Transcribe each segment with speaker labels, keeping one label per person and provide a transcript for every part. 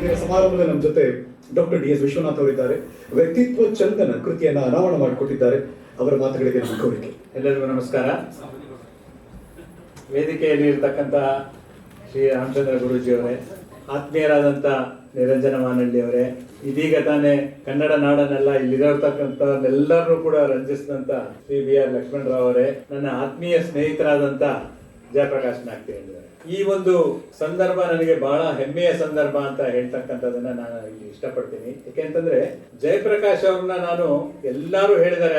Speaker 1: ಇಂದಿನ ಸಮಾರಂಭದಲ್ಲಿ ನಮ್ಮ ಜೊತೆ ಡಾಕ್ಟರ್ ಡಿ ಎಸ್ ವಿಶ್ವನಾಥ್ ಅವರಿದ್ದಾರೆ. ವ್ಯಕ್ತಿತ್ವ ಚಂದನ ಕೃತಿಯನ್ನ ಅನಾವರಣ ಮಾಡಿಕೊಟ್ಟಿದ್ದಾರೆ. ಅವರ ಮಾತುಗಳಿಗೆ ನಮ್ಮ ಕೋರಿಕೆ.
Speaker 2: ಎಲ್ಲರಿಗೂ ನಮಸ್ಕಾರ. ವೇದಿಕೆಯಲ್ಲಿ ಇರತಕ್ಕಂಥ ಶ್ರೀ ರಾಮಚಂದ್ರ ಗುರೂಜಿಯವರೇ, ಆತ್ಮೀಯರಾದಂಥ ನಿರಂಜನ ಮಾನಳ್ಳಿ ಅವರೇ, ಇದೀಗ ತಾನೇ ಕನ್ನಡ ನಾಡನ್ನೆಲ್ಲ ಇಲ್ಲಿರತಕ್ಕಂಥವ್ರನ್ನೆಲ್ಲರೂ ಕೂಡ ರಂಜಿಸಿದಂಥ ಶ್ರೀ ಬಿ ಆರ್ ಲಕ್ಷ್ಮಣರಾವ್ ಅವರೇ, ನನ್ನ ಆತ್ಮೀಯ ಸ್ನೇಹಿತರಾದಂಥ ಜಯಪ್ರಕಾಶ್ ನಾಗ್ತಿ ಹೇಳಿದ್ದಾರೆ. ಈ ಒಂದು ಸಂದರ್ಭ ನನಗೆ ಬಹಳ ಹೆಮ್ಮೆಯ ಸಂದರ್ಭ ಅಂತ ಹೇಳ್ತಕ್ಕಂಥದ್ದನ್ನ ನಾನು ಇಲ್ಲಿ ಇಷ್ಟಪಡ್ತೀನಿ. ಯಾಕೆಂತಂದ್ರೆ ಜಯಪ್ರಕಾಶ್ ಅವ್ರನ್ನ ನಾನು ಎಲ್ಲರೂ ಹೇಳಿದ್ದಾರೆ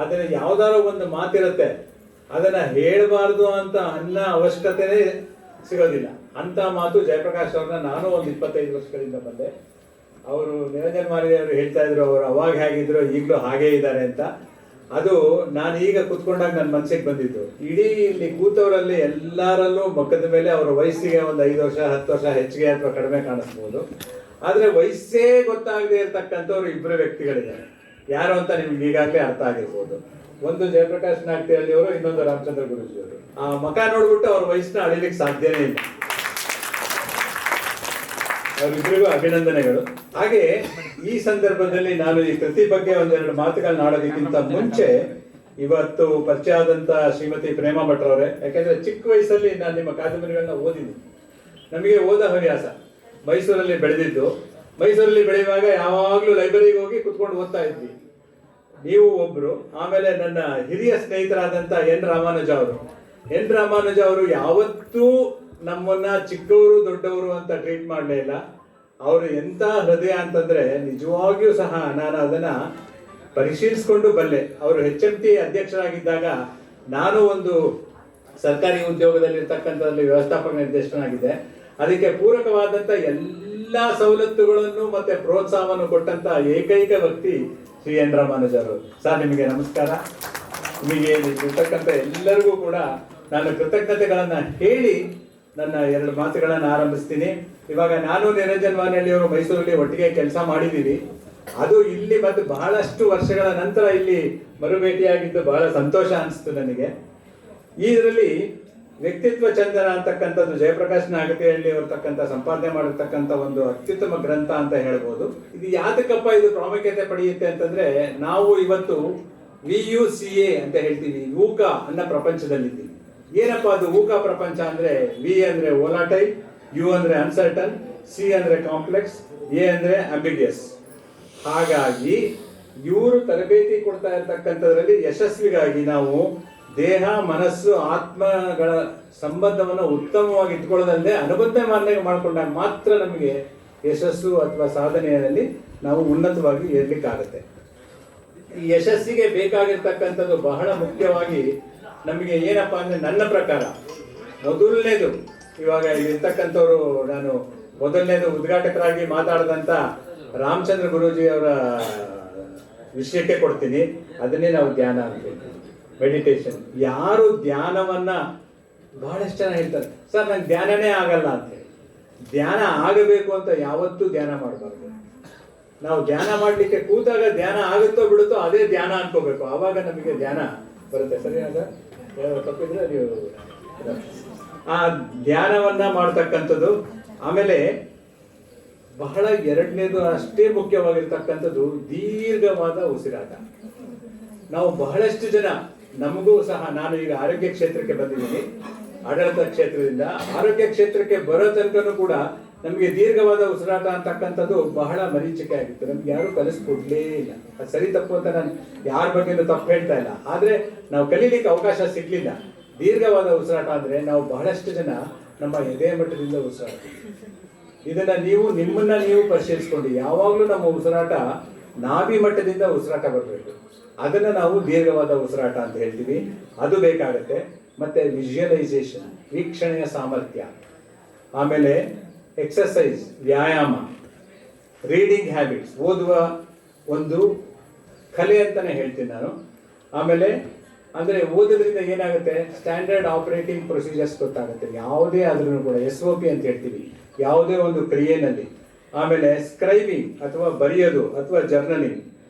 Speaker 2: ಆದ್ರೆ ಯಾವ್ದಾರೋ ಒಂದು ಮಾತಿರುತ್ತೆ, ಅದನ್ನ ಹೇಳಬಾರ್ದು ಅಂತ ಅನ್ನೋ ಅವಶ್ಯಕತೆನೇ ಸಿಗೋದಿಲ್ಲ. ಅಂತ ಮಾತು ಜಯಪ್ರಕಾಶ್ ಅವ್ರನ್ನ ನಾನು ಒಂದು 25 ವರ್ಷಗಳಿಂದ ಬಂದೆ. ಅವರು ನಿರಂಜನ್ ಮಾರಿ ಅವರು ಹೇಳ್ತಾ ಇದ್ರು, ಅವರು ಅವಾಗ ಹೇಗಿದ್ರು ಈಗಲೂ ಹಾಗೇ ಇದ್ದಾರೆ ಅಂತ. ಅದು ನಾನು ಈಗ ಕುತ್ಕೊಂಡಾಗ ನನ್ನ ಮನಸ್ಸಿಗೆ ಬಂದಿದ್ದು. ಇಡೀ ಇಲ್ಲಿ ಕೂತವರಲ್ಲಿ ಎಲ್ಲರಲ್ಲೂ ಮುಖದ ಮೇಲೆ ಅವರ ವಯಸ್ಸಿಗೆ ಒಂದು 5 ವರ್ಷ 10 ವರ್ಷ ಹೆಚ್ಚಿಗೆ ಅಥವಾ ಕಡಿಮೆ ಕಾಣಿಸ್ಬೋದು. ಆದ್ರೆ ವಯಸ್ಸೇ ಗೊತ್ತಾಗದೆ ಇರತಕ್ಕಂಥವ್ರು ಇಬ್ಬರು ವ್ಯಕ್ತಿಗಳಿದ್ದಾರೆ. ಯಾರು ಅಂತ ನಿಮ್ಗೆ ಈಗಾಗಲೇ ಅರ್ಥ ಆಗಿರ್ಬೋದು. ಒಂದು ಜಯಪ್ರಕಾಶ್ ನಾಗ್ತಿಹಳ್ಳಿ ಅವರು, ಇನ್ನೊಂದು ರಾಮಚಂದ್ರ ಗುರೂಜಿ ಅವರು. ಆ ಮಕ ನೋಡ್ಬಿಟ್ಟು ಅವ್ರ ವಯಸ್ಸನ್ನ ಅಳಿಲಿಕ್ಕೆ ಸಾಧ್ಯನೇ ಇಲ್ಲ. ಅವರಿಬ್ಬರಿಗೂ ಅಭಿನಂದನೆಗಳು. ಹಾಗೆ ಈ ಸಂದರ್ಭದಲ್ಲಿ ನಾನು ಈ ಕೃತಿ ಬಗ್ಗೆ ಒಂದೆರಡು ಮಾತುಗಳನ್ನ ಆಡೋದಕ್ಕಿಂತ ಮುಂಚೆ ಇವತ್ತು ಪರಿಚಯ ಆದಂತ ಶ್ರೀಮತಿ ಪ್ರೇಮಾ ಭಟ್ರವರೇ, ಯಾಕೆಂದ್ರೆ ಚಿಕ್ಕ ವಯಸ್ಸಲ್ಲಿ ನಾನು ನಿಮ್ಮ ಕಾದಂಬರಿಗಳನ್ನ ಓದಿದ್ದೀನಿ. ನಮಗೆ ಓದ ಹವ್ಯಾಸ. ಮೈಸೂರಲ್ಲಿ ಬೆಳೆದಿದ್ದು. ಮೈಸೂರಲ್ಲಿ ಬೆಳೆಯುವಾಗ ಯಾವಾಗ್ಲೂ ಲೈಬ್ರರಿಗೆ ಹೋಗಿ ಕುತ್ಕೊಂಡು ಓದ್ತಾ ಇದ್ವಿ. ನೀವು ಒಬ್ರು. ಆಮೇಲೆ ನನ್ನ ಹಿರಿಯ ಸ್ನೇಹಿತರಾದಂತ ಎನ್ ರಾಮಾನುಜ ಅವರು ಯಾವತ್ತೂ ನಮ್ಮನ್ನ ಚಿಕ್ಕವರು ದೊಡ್ಡವರು ಅಂತ ಟ್ರೀಟ್ ಮಾಡಲೇ ಇಲ್ಲ. ಅವರು ಎಂತ ಹೃದಯ ಅಂತಂದ್ರೆ ನಿಜವಾಗಿಯೂ ಸಹ ನಾನು ಅದನ್ನ ಪರಿಶೀಲಿಸ್ಕೊಂಡು ಬಲ್ಲೆ. ಅವರು HMT ಅಧ್ಯಕ್ಷರಾಗಿದ್ದಾಗ ನಾನು ಒಂದು ಸರ್ಕಾರಿ ಉದ್ಯೋಗದಲ್ಲಿರ್ತಕ್ಕಂಥದ್ರಲ್ಲಿ ವ್ಯವಸ್ಥಾಪಕ ನಿರ್ದೇಶಕನಾಗಿದ್ದೆ. ಅದಕ್ಕೆ ಪೂರಕವಾದಂತ ಎಲ್ಲಾ ಸವಲತ್ತುಗಳನ್ನು ಮತ್ತೆ ಪ್ರೋತ್ಸಾಹವನ್ನು ಕೊಟ್ಟಂತ ಏಕೈಕ ವ್ಯಕ್ತಿ ಶ್ರೀ ಎನ್ ರಾಮಾನುಜ ಅವರು. ಸರ್, ನಿಮಗೆ ನಮಸ್ಕಾರ. ನಿಮಗೆ ಇರ್ತಕ್ಕಂಥ ಎಲ್ಲರಿಗೂ ಕೂಡ ನಾನು ಕೃತಜ್ಞತೆಗಳನ್ನ ಹೇಳಿ ನನ್ನ 2 ಮಾತುಗಳನ್ನು ಆರಂಭಿಸ್ತೀನಿ. ಇವಾಗ ನಾನು ನಿರಂಜನ್ ಮಾನಳ್ಳಿ ಅವರು ಮೈಸೂರಲ್ಲಿ ಒಟ್ಟಿಗೆ ಕೆಲಸ ಮಾಡಿದ್ದೀವಿ. ಅದು ಇಲ್ಲಿ ಮತ್ತು ಬಹಳಷ್ಟು ವರ್ಷಗಳ ನಂತರ ಇಲ್ಲಿ ಮರುಭೇಟಿಯಾಗಿದ್ದು ಬಹಳ ಸಂತೋಷ ಅನಿಸ್ತು ನನಗೆ. ಇದರಲ್ಲಿ ವ್ಯಕ್ತಿತ್ವ ಚಂದನ ಅಂತಕ್ಕಂಥದ್ದು ಜಯಪ್ರಕಾಶ್ ನಾಗತಿಹಳ್ಳಿ ಅವರ್ತಕ್ಕಂಥ ಸಂಪಾದನೆ ಮಾಡಿರ್ತಕ್ಕಂಥ ಒಂದು ಅತ್ಯುತ್ತಮ ಗ್ರಂಥ ಅಂತ ಹೇಳ್ಬೋದು. ಇದು ಯಾತಕಪ್ಪ ಇದು ಪ್ರಾಮುಖ್ಯತೆ ಪಡೆಯುತ್ತೆ ಅಂತಂದ್ರೆ, ನಾವು ಇವತ್ತು VUCA ಅಂತ ಹೇಳ್ತೀವಿ, ಊಕ ಅನ್ನೋ ಪ್ರಪಂಚದಲ್ಲಿದ್ದೀವಿ. ಏನಪ್ಪ ಅದು ಊಕ ಪ್ರಪಂಚ ಅಂದ್ರೆ? ವಿ ಅಂದ್ರೆ ವೋಲಾಟೈಲ್, ಯು ಅಂದ್ರೆ ಅನ್ಸರ್ಟನ್, ಸಿ ಅಂದ್ರೆ ಕಾಂಪ್ಲೆಕ್ಸ್, ಎ ಅಂದ್ರೆ ಅಂಬಿಗಿಯಸ್. ಹಾಗಾಗಿ ಇವರು ತರಬೇತಿ ಕೊಡ್ತಾ ಇರ್ತಕ್ಕಂಥದ್ರಲ್ಲಿ ಯಶಸ್ವಿಗಾಗಿ ನಾವು ದೇಹ, ಮನಸ್ಸು, ಆತ್ಮಗಳ ಸಂಬಂಧವನ್ನು ಉತ್ತಮವಾಗಿ ಇಟ್ಕೊಳ್ಳೋದಲ್ಲದೆ ಅನುಬಂಧ ಮಾಡ್ಕೊಂಡಾಗ ಮಾತ್ರ ನಮಗೆ ಯಶಸ್ಸು ಅಥವಾ ಸಾಧನೆಯಲ್ಲಿ ನಾವು ಉನ್ನತವಾಗಿ ಏರ್ಲಿಕ್ಕಾಗತ್ತೆ. ಈ ಯಶಸ್ಸಿಗೆ ಬೇಕಾಗಿರ್ತಕ್ಕಂಥದ್ದು ಬಹಳ ಮುಖ್ಯವಾಗಿ ನಮಗೆ ಏನಪ್ಪಾ ಅಂದ್ರೆ, ನನ್ನ ಪ್ರಕಾರ ಮೊದಲನೇದು, ಇವಾಗ ಇರ್ತಕ್ಕಂಥವ್ರು ನಾನು ಮೊದಲನೇದು ಉದ್ಘಾಟಕರಾಗಿ ಮಾತಾಡಿದಂತ ರಾಮಚಂದ್ರ ಗುರೂಜಿ ಅವರ ವಿಷಯಕ್ಕೆ ಕೊಡ್ತೀನಿ. ಅದನ್ನೇ ನಾವು ಧ್ಯಾನ ಅಂತ ಹೇಳ್ತೀವಿ, ಮೆಡಿಟೇಷನ್. ಯಾರು ಧ್ಯಾನವನ್ನ ಬಹಳಷ್ಟು ಜನ ಹೇಳ್ತಾರೆ, ಸರ್ ನಂಗೆ ಧ್ಯಾನನೇ ಆಗಲ್ಲ ಅಂತ ಹೇಳಿ. ಧ್ಯಾನ ಆಗಬೇಕು ಅಂತ ಯಾವತ್ತೂ ಧ್ಯಾನ ಮಾಡಬಾರ್ದು. ನಾವು ಧ್ಯಾನ ಮಾಡ್ಲಿಕ್ಕೆ ಕೂತಾಗ ಧ್ಯಾನ ಆಗುತ್ತೋ ಬಿಡುತ್ತೋ ಅದೇ ಧ್ಯಾನ ಅನ್ಕೋಬೇಕು. ಆವಾಗ ನಮಗೆ ಧ್ಯಾನ ಬರುತ್ತೆ. ಸರಿಯಾದ ತಪ್ಪಿದ್ರೆ ನೀವು ಆ ಧ್ಯಾನವನ್ನ ಮಾಡ್ತಕ್ಕಂಥದ್ದು. ಆಮೇಲೆ ಬಹಳ ಎರಡನೇದು ಅಷ್ಟೇ ಮುಖ್ಯವಾಗಿರ್ತಕ್ಕಂಥದ್ದು ದೀರ್ಘವಾದ ಉಸಿರಾಟ. ನಾವು ಬಹಳಷ್ಟು ಜನ, ನಮಗೂ ಸಹ, ನಾನು ಈಗ ಆರೋಗ್ಯ ಕ್ಷೇತ್ರಕ್ಕೆ ಬಂದಿದ್ದೀನಿ, ಆಡಳಿತ ಕ್ಷೇತ್ರದಿಂದ ಆರೋಗ್ಯ ಕ್ಷೇತ್ರಕ್ಕೆ ಬರೋ ತನಕನೂ ಕೂಡ ನಮಗೆ ದೀರ್ಘವಾದ ಉಸಿರಾಟ ಅಂತಕ್ಕಂಥದ್ದು ಬಹಳ ಮರೀಚಿಕೆ ಆಗಿತ್ತು. ನಮ್ಗೆ ಯಾರು ಕಲಿಸ್ಕೊಡ್ಲೇ ಇಲ್ಲ. ಅದು ಸರಿ ತಪ್ಪು ಅಂತ ನಾನು ಯಾರ ಬಗ್ಗೆನೂ ತಪ್ಪು ಹೇಳ್ತಾ ಇಲ್ಲ, ಆದ್ರೆ ನಾವು ಕಲೀಲಿಕ್ಕೆ ಅವಕಾಶ ಸಿಗ್ಲಿಲ್ಲ. ದೀರ್ಘವಾದ ಉಸಿರಾಟ ಅಂದ್ರೆ ನಾವು ಬಹಳಷ್ಟು ಜನ ನಮ್ಮ ಎದೆ ಮಟ್ಟದಿಂದ ಉಸಿರಾಟ. ಇದನ್ನ ನಿಮ್ಮನ್ನ ನೀವು ಪರಿಶೀಲಿಸ್ಕೊಂಡು, ಯಾವಾಗ್ಲೂ ನಮ್ಮ ಉಸಿರಾಟ ನಾಭಿ ಮಟ್ಟದಿಂದ ಉಸಿರಾಟ ಬರಬೇಕು. ಅದನ್ನ ನಾವು ದೀರ್ಘವಾದ ಉಸಿರಾಟ ಅಂತ ಹೇಳ್ತೀವಿ. ಅದು ಬೇಕಾಗತ್ತೆ. ಮತ್ತೆ ವಿಜುವಲೈಸೇಷನ್, ವೀಕ್ಷಣೆಯ ಸಾಮರ್ಥ್ಯ, ಆಮೇಲೆ ಎಕ್ಸರ್ಸೈಸ್, ವ್ಯಾಯಾಮ, ರೀಡಿಂಗ್ ಹ್ಯಾಬಿಟ್ಸ್, ಓದುವ ಒಂದು ಕಲೆ ಅಂತಾನೆ ಹೇಳ್ತೀನಿ ನಾನು. ಆಮೇಲೆ ಅಂದ್ರೆ ಓದೋದ್ರಿಂದ ಏನಾಗುತ್ತೆ, ಸ್ಟ್ಯಾಂಡರ್ಡ್ ಆಪರೇಟಿಂಗ್ ಪ್ರೊಸೀಜರ್ಸ್ ಗೊತ್ತಾಗುತ್ತೆ. ಯಾವುದೇ ಆದ್ರೂ ಕೂಡ SOP ಅಂತ ಹೇಳ್ತೀವಿ, ಯಾವುದೇ ಒಂದು ಕ್ರಿಯೆನಲ್ಲಿ. ಆಮೇಲೆ ಸ್ಕ್ರೈಬಿಂಗ್ ಅಥವಾ ಬರೆಯೋದು ಅಥವಾ ಜರ್ನಲಿಂಗ್,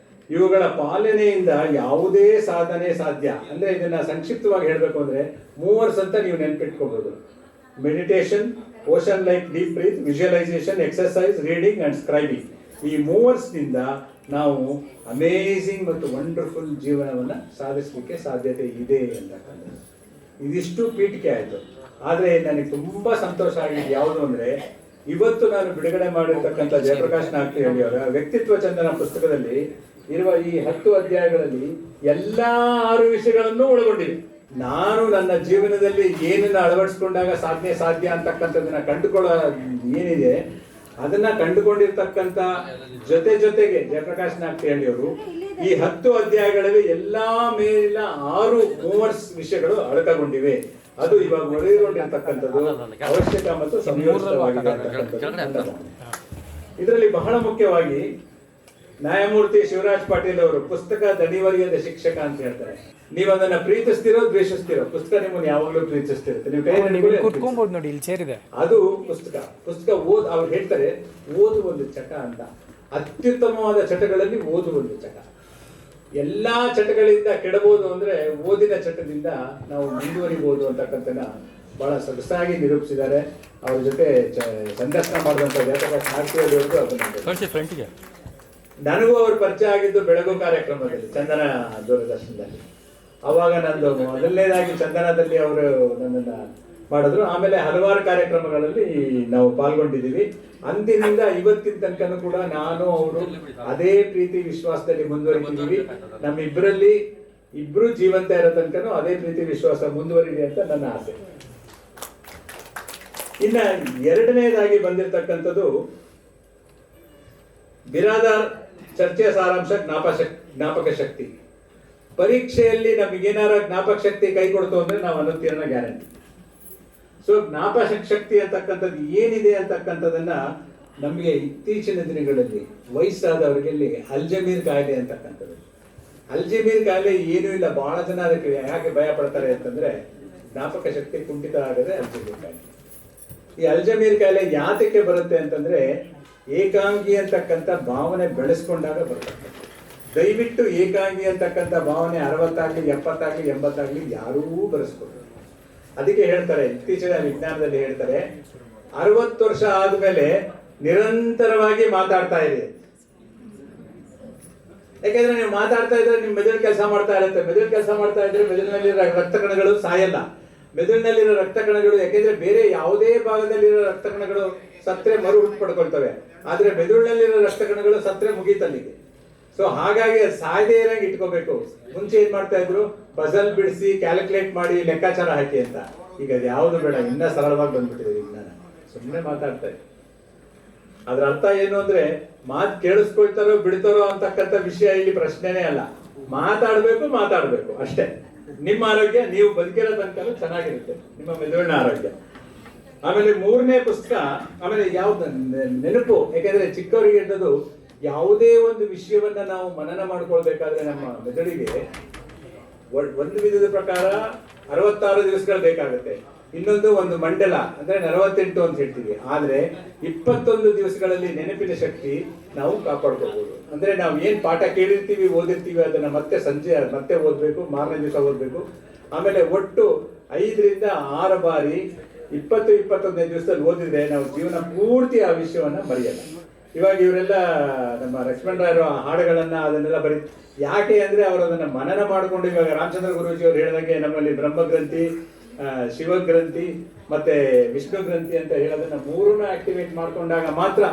Speaker 2: ಇವುಗಳ ಪಾಲನೆಯಿಂದ ಯಾವುದೇ ಸಾಧನೆ ಸಾಧ್ಯ. ಅಂದ್ರೆ ಇದನ್ನ ಸಂಕ್ಷಿಪ್ತವಾಗಿ ಹೇಳಬೇಕು ಅಂದ್ರೆ 3 ಅಂತ ನೀವು ನೆನ್ಪಿಟ್ಕೋಬಹುದು: meditation, ocean like deep breath, visualization, exercise, reading and scribing. ಈ ಮೂವರ್ಸ್ನಿಂದ ನಾವು ಅಮೇಝಿಂಗ್ ಮತ್ತು ವಂಡರ್ಫುಲ್ ಜೀವನವನ್ನು ಸಾಧಿಸಲಿಕ್ಕೆ ಸಾಧ್ಯತೆ ಇದೆ ಅಂತಕ್ಕಂಥದ್ದು. ಇದಿಷ್ಟು ಪೀಠಿಕೆ ಆಯಿತು. ಆದರೆ ನನಗೆ ತುಂಬ ಸಂತೋಷ ಆಗಿದ್ದು ಯಾವುದು ಅಂದರೆ, ಇವತ್ತು ನಾನು ಬಿಡುಗಡೆ ಮಾಡಿರ್ತಕ್ಕಂಥ ಜಯಪ್ರಕಾಶ್ ನಾಗ್ತಿ ಅವರ ವ್ಯಕ್ತಿತ್ವ ಚಂದನ ಪುಸ್ತಕದಲ್ಲಿ ಇರುವ ಈ 10 ಅಧ್ಯಾಯಗಳಲ್ಲಿ ಎಲ್ಲ 6 ವಿಷಯಗಳನ್ನು ಒಳಗೊಂಡಿದೆ. ನಾನು ನನ್ನ ಜೀವನದಲ್ಲಿ ಏನನ್ನ ಅಳವಡಿಸ್ಕೊಂಡಾಗ ಸಾಧ್ಯ ಅಂತಕ್ಕಂಥದ್ದನ್ನ ಕಂಡುಕೊಳ್ಳೋ ಏನಿದೆ ಅದನ್ನ ಕಂಡುಕೊಂಡಿರ್ತಕ್ಕಂಥ ಜೊತೆಗೆ ಜಯಪ್ರಕಾಶ್ ನಾಗ್ತಿಹಳ್ಳಿ ಅವರು ಈ 10 ಅಧ್ಯಾಯಗಳಲ್ಲಿ ಎಲ್ಲಾ ಮೇಲಿನ 6 ಮೂವರ್ಸ್ ವಿಷಯಗಳು ಅಡಕಗೊಂಡಿವೆ. ಅದು ಇವಾಗ ಒಳಗೊಂಡಿರ್ತಕ್ಕಂಥದ್ದು ಅವಶ್ಯಕ ಮತ್ತು ಸಂಯೋಜಿತವಾಗಿದೆ ಅಂತಕ್ಕಂಥದ್ದು. ಇದರಲ್ಲಿ ಬಹಳ ಮುಖ್ಯವಾಗಿ ನ್ಯಾಯಮೂರ್ತಿ ಶಿವರಾಜ್ ಪಾಟೀಲ್ ಅವರು ಪುಸ್ತಕ ದಣಿವರಿಯದ ಶಿಕ್ಷಕ ಅಂತ ಹೇಳ್ತಾರೆ. ನೀವು ಅದನ್ನ ಪ್ರೀತಿಸ್ತಿರೋ ದ್ವೇಷಿಸ್ತಿರೋ, ಪುಸ್ತಕ ನಿಮ್ಮನ್ನು ಯಾವಾಗಲೂ ಪ್ರೀತಿಸ್ತಿರುತ್ತೆ. ನೀವು ಕೈ
Speaker 3: ಕುತ್ಕೊಂಡ್ಬೋದು ನೋಡಿ, ಇಲ್ಲಿ ಸೇರಿದೆ.
Speaker 2: ಅದು ಪುಸ್ತಕ ಅವ್ರು ಹೇಳ್ತಾರೆ ಓದು ಒಂದು ಚಟ ಅಂತ. ಅತ್ಯುತ್ತಮವಾದ ಚಟಗಳಲ್ಲಿ ಓದು ಒಂದು ಚಟ. ಎಲ್ಲಾ ಚಟಗಳಿಂದ ಕೆಡಬಹುದು ಅಂದ್ರೆ ಓದಿನ ಚಟದಿಂದ ನಾವು ಮುಂದುವರಿಬಹುದು ಅಂತಕ್ಕಂಥನ್ನ ಬಹಳ ಸೊಗಸಾಗಿ ನಿರೂಪಿಸಿದ್ದಾರೆ. ಅವ್ರ ಜೊತೆ ಸಂದರ್ಶನ ಮಾಡಿದಂತ ಜಯಪ್ರಕಾಶ್ ನಾಗ್ತಿಹಳ್ಳಿ ಅದನ್ನ ನನಗೂ ಅವ್ರ ಪರಿಚಯ ಆಗಿದ್ದು ಬೆಳಗು ಕಾರ್ಯಕ್ರಮದಲ್ಲಿ, ಚಂದನ ದೂರದರ್ಶನದಲ್ಲಿ. ಅವಾಗ ನಂದು ಮೊದಲನೇದಾಗಿ ಚಂದನದಲ್ಲಿ ಅವರು ನನ್ನನ್ನು ಮಾಡಿದ್ರು. ಆಮೇಲೆ ಹಲವಾರು ಕಾರ್ಯಕ್ರಮಗಳಲ್ಲಿ ನಾವು ಪಾಲ್ಗೊಂಡಿದ್ದೀವಿ. ಅಂದಿನಿಂದ ಇವತ್ತಿನ ತನಕನೂ ಕೂಡ ನಾನು ಅವರು ಅದೇ ಪ್ರೀತಿ ವಿಶ್ವಾಸದಲ್ಲಿ ಮುಂದುವರಿತಿದ್ದೀವಿ. ನಮ್ಮಿಬ್ಬರಲ್ಲಿ ಇಬ್ರು ಜೀವಂತ ಇರೋ ತನಕನೂ ಅದೇ ಪ್ರೀತಿ ವಿಶ್ವಾಸ ಮುಂದುವರಿದೆ ಅಂತ ನನ್ನ ಆಸೆ. ಇನ್ನ ಎರಡನೇದಾಗಿ ಬಂದಿರತಕ್ಕಂಥದ್ದು ಬಿರಾದಾರ್ ಚರ್ಚೆಯ ಸಾರಾಂಶ ಜ್ಞಾಪಕ ಶಕ್ತಿ. ಪರೀಕ್ಷೆಯಲ್ಲಿ ನಮಗೇನಾರ ಜ್ಞಾಪಕ ಶಕ್ತಿ ಕೈ ಕೊಡ್ತು ಅಂದ್ರೆ ನಾವು ಅನುತ್ತೀರ್ಣ ಗ್ಯಾರಂಟಿ. ಸೊ ಜ್ಞಾಪಕ ಶಕ್ತಿ ಅಂತಕ್ಕಂಥದ್ದು ಏನಿದೆ ಅಂತಕ್ಕಂಥದನ್ನ ನಮಗೆ ಇತ್ತೀಚಿನ ದಿನಗಳಲ್ಲಿ ವಯಸ್ಸಾದವರಿಗೆ ಅಲ್ಜಮೀರ್ ಕಾಯಿಲೆ ಅಂತಕ್ಕಂಥದ್ದು. ಅಲ್ಜಮೀರ್ ಕಾಯಿಲೆ ಏನೂ ಇಲ್ಲ, ಬಹಳ ಜನ ಅದಕ್ಕೆ ಯಾಕೆ ಭಯ ಪಡ್ತಾರೆ ಅಂತಂದ್ರೆ ಜ್ಞಾಪಕ ಶಕ್ತಿ ಕುಂಠಿತ ಆಗದೆ ಅಲ್ಜಮೀರ್ ಕಾಯಿಲೆ. ಈ ಅಲ್ಜಮೀರ್ ಕಾಯಿಲೆ ಯಾತಕ್ಕೆ ಬರುತ್ತೆ ಅಂತಂದ್ರೆ ಏಕಾಂಗಿ ಅಂತಕ್ಕಂಥ ಭಾವನೆ ಬೆಳೆಸ್ಕೊಂಡಾಗ ಬರ್ತಕ್ಕಂಥ. ದಯವಿಟ್ಟು ಏಕಾಂಗಿ ಅಂತಕ್ಕಂಥ ಭಾವನೆ 60 ಆಗಲಿ 70 ಆಗಲಿ 80 ಆಗಲಿ ಯಾರೂ ಬೆಳೆಸ್ಕೊಡ್ತಾರೆ. ಅದಕ್ಕೆ ಹೇಳ್ತಾರೆ, ಇತ್ತೀಚಿನ ವಿಜ್ಞಾನದಲ್ಲಿ ಹೇಳ್ತಾರೆ 60 ವರ್ಷ ಆದ್ಮೇಲೆ ನಿರಂತರವಾಗಿ ಮಾತಾಡ್ತಾ ಇದೆ. ಯಾಕೆಂದ್ರೆ ನೀವು ಮಾತಾಡ್ತಾ ಇದ್ರೆ ನಿಮ್ ಮೆದುಳು ಕೆಲಸ ಮಾಡ್ತಾ ಇರುತ್ತೆ. ಮೆದುಳು ಕೆಲಸ ಮಾಡ್ತಾ ಇದ್ರೆ ಮೆದುಳಿನಲ್ಲಿರೋ ರಕ್ತ ಕಣಗಳು ಸಾಯಲ್ಲ. ಮೆದುಳಿನಲ್ಲಿರೋ ರಕ್ತ ಕಣಗಳು, ಯಾಕೆಂದ್ರೆ ಬೇರೆ ಯಾವುದೇ ಭಾಗದಲ್ಲಿರೋ ರಕ್ತ ಕಣಗಳು ಸತ್ರೆ ಮರು ಹುಟ್ಟು ಪಡ್ಕೊಳ್ತವೆ, ಆದ್ರೆ ಮೆದುಳಿನಲ್ಲಿರೋ ರಕ್ತ ಕಣಗಳು ಸತ್ರೆ ಮುಗೀತಲ್ಲಿಗೆ. ಸೊ ಹಾಗಾಗಿ ಸಾಯದೇ ಇರಂಗೆ ಇಟ್ಕೋಬೇಕು. ಮುಂಚೆ ಏನ್ ಮಾಡ್ತಾ ಇದ್ರು, ಪಜಲ್ ಬಿಡಿಸಿ ಕ್ಯಾಲ್ಕುಲೇಟ್ ಮಾಡಿ ಲೆಕ್ಕಾಚಾರ ಹಾಕಿ ಅಂತ. ಈಗ ಅದು ಯಾವುದು ಬೇಡ, ಇನ್ನ ಸರಳವಾಗಿ ಬಂದ್ಬಿಟ್ಟಿದೆ ವಿಜ್ಞಾನ. ಸುಮ್ಮನೆ ಮಾತಾಡ್ತಾ ಇದೆ. ಅದ್ರ ಅರ್ಥ ಏನು ಅಂದ್ರೆ ಮಾತು ಕೇಳಿಸ್ಕೊಳ್ತಾರೋ ಬಿಡ್ತಾರೋ ಅಂತಕ್ಕಂಥ ವಿಷಯ ಇಲ್ಲಿ ಪ್ರಶ್ನೆನೇ ಅಲ್ಲ. ಮಾತಾಡ್ಬೇಕು ಅಷ್ಟೇ. ನಿಮ್ಮ ಆರೋಗ್ಯ ನೀವು ಬದುಕಿರೋ ತನಕ ಚೆನ್ನಾಗಿರುತ್ತೆ, ನಿಮ್ಮ ಮೆದುಳಿನ ಆರೋಗ್ಯ. ಆಮೇಲೆ 3ನೇ ಪುಸ್ತಕ, ಆಮೇಲೆ ಯಾವ್ದು ನೆನಪು. ಯಾಕೆಂದ್ರೆ ಚಿಕ್ಕವರಿಗೆ ಇದ್ದದ್ದು ಯಾವುದೇ ಒಂದು ವಿಷಯವನ್ನ ನಾವು ಮನನ ಮಾಡ್ಕೊಳ್ಬೇಕಾದ್ರೆ ನಮ್ಮ ಮೆದುಳಿಗೆ ಒಂದು ವಿಧದ ಪ್ರಕಾರ 66 ದಿವಸಗಳು ಬೇಕಾಗುತ್ತೆ. ಇನ್ನೊಂದು ಒಂದು ಮಂಡಲ ಅಂದ್ರೆ 48 ಅಂತ ಹೇಳ್ತೀವಿ. ಆದ್ರೆ 21 ದಿವಸಗಳಲ್ಲಿ ನೆನಪಿನ ಶಕ್ತಿ ನಾವು ಕಾಪಾಡ್ಕೋಬಹುದು. ಅಂದ್ರೆ ನಾವು ಏನ್ ಪಾಠ ಕೇಳಿರ್ತೀವಿ ಓದಿರ್ತೀವಿ ಅದನ್ನ ಮತ್ತೆ ಸಂಜೆ ಮತ್ತೆ ಓದ್ಬೇಕು, ಮಾರನೇ ದಿವಸ ಓದ್ಬೇಕು. ಆಮೇಲೆ ಒಟ್ಟು 5 ರಿಂದ 6 ಬಾರಿ 20-21 ದಿವಸದಲ್ಲಿ ಓದಿದ್ರೆ ನಾವು ಜೀವನ ಪೂರ್ತಿ ಆ ವಿಷಯವನ್ನ ಮರೆಯಲ್ಲ. ಇವಾಗ ಇವರೆಲ್ಲ ನಮ್ಮ ಲಕ್ಷ್ಮಣ್ ರಾಯರು ಹಾಡುಗಳನ್ನ ಅದನ್ನೆಲ್ಲ ಬರೀ ಯಾಕೆ ಅಂದ್ರೆ ಅವರು ಅದನ್ನ ಮನನ ಮಾಡಿಕೊಂಡು, ಇವಾಗ ರಾಮಚಂದ್ರ ಗುರೂಜಿ ಅವರು ಹೇಳಿದಂಗೆ ನಮ್ಮಲ್ಲಿ ಬ್ರಹ್ಮಗ್ರಂಥಿ, ಶಿವಗ್ರಂಥಿ ಮತ್ತೆ ವಿಷ್ಣು ಗ್ರಂಥಿ ಅಂತ ಹೇಳೋದನ್ನ 3ನ್ನು ಆಕ್ಟಿವೇಟ್ ಮಾಡ್ಕೊಂಡಾಗ ಮಾತ್ರ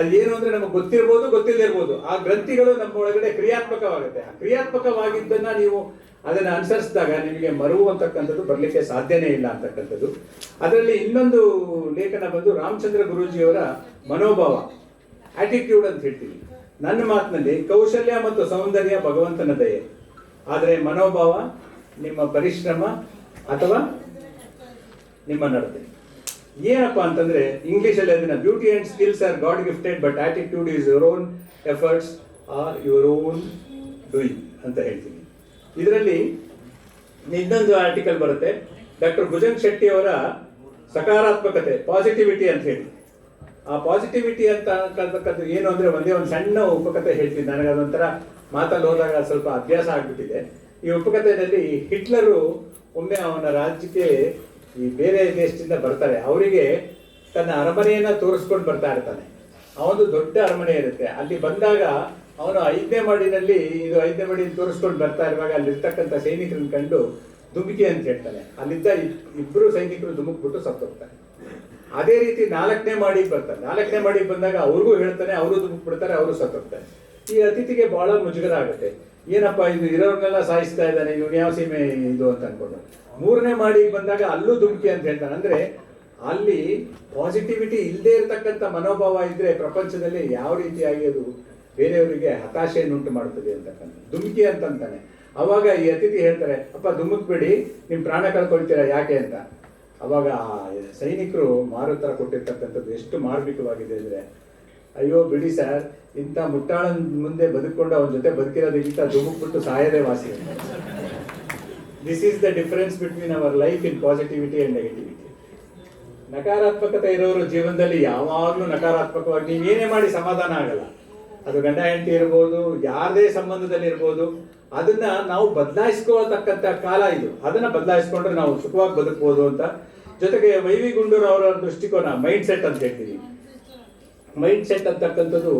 Speaker 2: ಅದೇನು ಅಂದ್ರೆ ನಮಗೆ ಗೊತ್ತಿರ್ಬೋದು ಗೊತ್ತಿಲ್ಲದೆ ಇರ್ಬೋದು, ಆ ಗ್ರಂಥಿಗಳು ನಮ್ಮ ಒಳಗಡೆ ಕ್ರಿಯಾತ್ಮಕವಾಗುತ್ತೆ. ಆ ಕ್ರಿಯಾತ್ಮಕವಾಗಿದ್ದನ್ನ ನೀವು ಅದನ್ನ ಅನುಸರಿಸಿದಾಗ ನಿಮಗೆ ಮರುವು ಅಂತಕ್ಕಂಥದ್ದು ಬರ್ಲಿಕ್ಕೆ ಸಾಧ್ಯನೇ ಇಲ್ಲ ಅಂತಕ್ಕಂಥದ್ದು. ಅದರಲ್ಲಿ ಇನ್ನೊಂದು ಲೇಖನ ಬಂದು ರಾಮಚಂದ್ರ ಗುರೂಜಿಯವರ ಮನೋಭಾವ, ಆಟಿಟ್ಯೂಡ್ ಅಂತ ಹೇಳ್ತೀವಿ. ನನ್ನ ಮಾತಿನಲ್ಲಿ ಕೌಶಲ್ಯ ಮತ್ತು ಸೌಂದರ್ಯ ಭಗವಂತನ ದಯೆ, ಆದರೆ ಮನೋಭಾವ ನಿಮ್ಮ ಪರಿಶ್ರಮ ಅಥವಾ ನಿಮ್ಮ ನಡತೆ. ಏನಪ್ಪ ಅಂತಂದ್ರೆ ಇಂಗ್ಲಿಷಲ್ಲಿ ಅದನ್ನ beauty and skills are god gifted but attitude is your own efforts are your own doing ಅಂತ ಹೇಳ್ತೀನಿ. ಇದರಲ್ಲಿ ಇನ್ನೊಂದು ಆರ್ಟಿಕಲ್ ಬರುತ್ತೆ, ಡಾಕ್ಟರ್ ಭುಜಂಗ್ ಶೆಟ್ಟಿ ಅವರ ಸಕಾರಾತ್ಮಕತೆ, ಪಾಸಿಟಿವಿಟಿ ಅಂತ ಹೇಳಿ. ಆ ಪಾಸಿಟಿವಿಟಿ ಅಂತ ಅಂತಕ್ಕಂಥದ್ದು ಏನು ಅಂದ್ರೆ ಒಂದೇ ಒಂದು ಸಣ್ಣ ಉಪಕಥೆ ಹೇಳ್ತೀನಿ. ನನಗೆ ಅದೊಂಥರ ಮಾತಲ್ಲಿ ಹೋದಾಗ ಸ್ವಲ್ಪ ಅಭ್ಯಾಸ ಆಗ್ಬಿಟ್ಟಿದೆ. ಈ ಉಪಕಥೆಯಲ್ಲಿ ಹಿಟ್ಲರು ಒಮ್ಮೆ ಅವನ ರಾಜ್ಯಕ್ಕೆ ಈ ಬೇರೆ ದೇಶದಿಂದ ಬರ್ತಾರೆ. ಅವರಿಗೆ ತನ್ನ ಅರಮನೆಯನ್ನ ತೋರಿಸ್ಕೊಂಡು ಬರ್ತಾ ಇರ್ತಾನೆ. ಅವನು ದೊಡ್ಡ ಅರಮನೆ ಇರುತ್ತೆ. ಅಲ್ಲಿ ಬಂದಾಗ ಅವನು 5ನೇ ಮಾಡಿನಲ್ಲಿ ಇದು 5ನೇ ಮಾಡಿ ತೋರಿಸ್ಕೊಂಡು ಬರ್ತಾ ಇರುವಾಗ ಅಲ್ಲಿರ್ತಕ್ಕಂಥ ಸೈನಿಕರನ್ನ ಕಂಡು ಧುಮುಕಿ ಅಂತ ಹೇಳ್ತಾನೆ. ಅಲ್ಲಿದ್ದ ಇಬ್ಬರು ಸೈನಿಕರು ಧುಮುಕ್ಬಿಟ್ಟು ಸತ್ತೋಗ್ತಾರೆ. ಅದೇ ರೀತಿ 4ನೇ ಮಾಡಿಗೆ ಬರ್ತಾರೆ. 4ನೇ ಮಾಡಿಗೆ ಬಂದಾಗ ಅವ್ರಿಗೂ ಹೇಳ್ತಾನೆ, ಅವರು ಧುಮುಕ್ ಬಿಡ್ತಾರೆ, ಅವರು ಸತ್ತೋಗ್ತಾರೆ. ಈ ಅತಿಥಿಗೆ ಬಹಳ ಮುಜುಗರ ಆಗುತ್ತೆ. ಏನಪ್ಪಾ ಇದು ಇರೋರ್ನೆಲ್ಲ ಸಾಯಿಸ್ತಾ ಇದ್ದಾನೆ, ಇವನು ಯಾವ ಸೀಮೆ ಇದು ಅಂತ ಅನ್ಕೊಂಡು 3ನೇ ಮಾಡಿಗೆ ಬಂದಾಗ ಅಲ್ಲೂ ಧುಮುಕಿ ಅಂತ ಹೇಳ್ತಾನೆ. ಅಂದ್ರೆ ಅಲ್ಲಿ ಪಾಸಿಟಿವಿಟಿ ಇಲ್ಲದೆ ಇರತಕ್ಕಂಥ ಮನೋಭಾವ ಇದ್ರೆ ಪ್ರಪಂಚದಲ್ಲಿ ಯಾವ ರೀತಿಯಾಗಿ ಅದು ಬೇರೆಯವರಿಗೆ ಹತಾಶೆಯನ್ನು ಉಂಟು ಮಾಡ್ತದೆ ಅಂತಕ್ಕಂಥ ಧುಮುಕಿ ಅಂತಂತಾನೆ. ಅವಾಗ ಈ ಅತಿಥಿ ಹೇಳ್ತಾರೆ, ಅಪ್ಪ ಧುಮುಕ್ಬೇಡಿ, ನಿಮ್ ಪ್ರಾಣ ಕಳ್ಕೊಳ್ತೀರಾ ಯಾಕೆ ಅಂತ. ಅವಾಗ ಸೈನಿಕರು ಮಾರುತರ ಕೊಟ್ಟಿರ್ತಕ್ಕಂಥದ್ದು ಎಷ್ಟು ಮಾರ್ಮಿಕವಾಗಿದೆ ಅಂದ್ರೆ, ಅಯ್ಯೋ ಬಿಡಿ ಸರ್, ಇಂಥ ಮುಟ್ಟಾಳನ್ ಮುಂದೆ ಬದುಕೊಂಡು ಅವನ ಜೊತೆ ಬದುಕಿರೋದಕ್ಕಿಂತ ಧುಮುಕ್ಬಿಟ್ಟು ಸಾಯದೇ ವಾಸಿ. This is the difference between our life in positivity and negativity. ನಕಾರಾತ್ಮಕತೆ ಇರೋರು ಜೀವನದಲ್ಲಿ ಯಾವಾಗ್ಲೂ ನಕಾರಾತ್ಮಕವಾಗಿ ನೀವೇನೇ ಮಾಡಿ ಸಮಾಧಾನ ಆಗಲ್ಲ. ಅದು ಗಂಡ ಹೆಂಡತಿ ಇರ್ಬೋದು, ಯಾರದೇ ಸಂಬಂಧದಲ್ಲಿ ಇರ್ಬೋದು, ಅದನ್ನ ನಾವು ಬದಲಾಯಿಸ್ಕೊಳ್ತಕ್ಕಂಥ ಕಾಲ ಇದು. ಅದನ್ನ ಬದಲಾಯಿಸ್ಕೊಂಡ್ರೆ ನಾವು ಸುಖವಾಗಿ ಬದುಕಬಹುದು ಅಂತ. ಜೊತೆಗೆ ವೈ ವಿ ಗುಂಡೂರು ಅವರ ದೃಷ್ಟಿಕೋನ ಮೈಂಡ್ ಸೆಟ್ ಅಂತ ಹೇಳ್ತೀವಿ. ಮೈಂಡ್ ಸೆಟ್ ಅಂತಕ್ಕಂಥದ್ದು